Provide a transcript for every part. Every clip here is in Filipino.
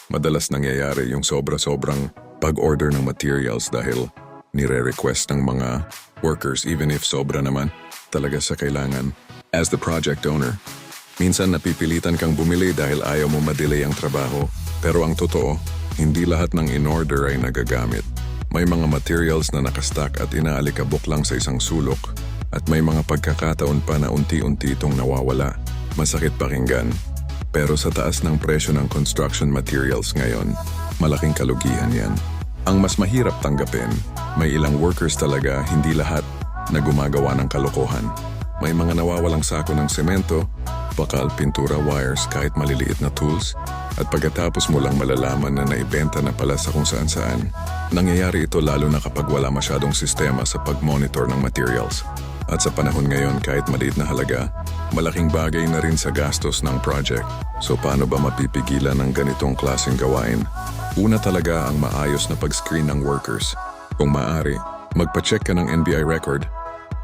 Madalas nangyayari yung sobra-sobrang pag-order ng materials dahil nire-request ng mga workers even if sobra naman talaga sa kailangan. As the project owner, minsan napipilitan kang bumili dahil ayaw mo ma-delay ang trabaho. Pero ang totoo, hindi lahat ng in-order ay nagagamit. May mga materials na nakastack at inaalikabok lang sa isang sulok at may mga pagkakataon pa na unti-unti itong nawawala. Masakit pakinggan. Pero sa taas ng presyo ng construction materials ngayon, malaking kalugihan yan. Ang mas mahirap tanggapin, may ilang workers talaga, hindi lahat, na gumagawa ng kalokohan. May mga nawawalang sako ng semento, bakal, pintura, wires, kahit maliliit na tools, at pagkatapos mo lang malalaman na naibenta na pala sa kung saan-saan. Nangyayari ito lalo na kapag wala masyadong sistema sa pag-monitor ng materials. At sa panahon ngayon, kahit maliit na halaga, malaking bagay na rin sa gastos ng project. So paano ba mapipigilan ng ganitong klaseng gawain? Una talaga ang maayos na pag-screen ng workers. Kung maaari, magpa-check ka ng NBI record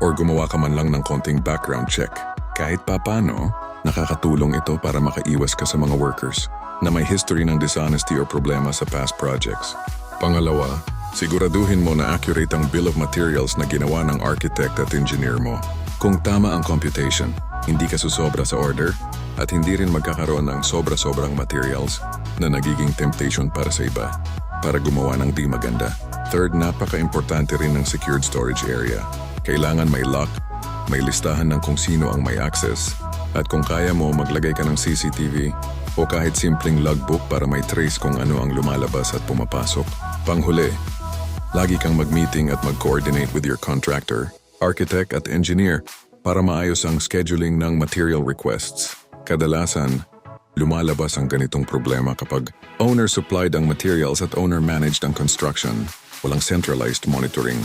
or gumawa ka man lang ng konting background check. Kahit papano, nakakatulong ito para makaiwas ka sa mga workers na may history ng dishonesty or problema sa past projects. Pangalawa, siguraduhin mo na accurate ang bill of materials na ginawa ng architect at engineer mo. Kung tama ang computation, hindi ka susobra sa order at hindi rin magkakaroon ng sobra-sobrang materials na nagiging temptation para sa iba para gumawa ng di maganda. Third, napaka-importante rin ng secured storage area. Kailangan may lock, may listahan ng kung sino ang may access, at kung kaya mo maglagay ka ng CCTV o kahit simpleng logbook para may trace kung ano ang lumalabas at pumapasok. Panghuli, lagi kang mag-meeting at mag-coordinate with your contractor, architect at engineer para maayos ang scheduling ng material requests. Kadalasan, lumalabas ang ganitong problema kapag owner-supplied ang materials at owner-managed ang construction. Walang centralized monitoring,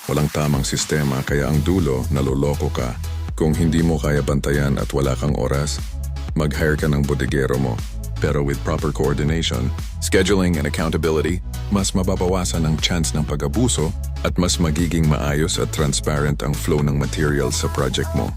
walang tamang sistema kaya ang dulo naloloko ka. Kung hindi mo kaya bantayan at wala kang oras, mag-hire ka ng bodegero mo. Pero with proper coordination, scheduling and accountability, mas mababawasan ang chance ng pag-abuso at mas magiging maayos at transparent ang flow ng materials sa project mo.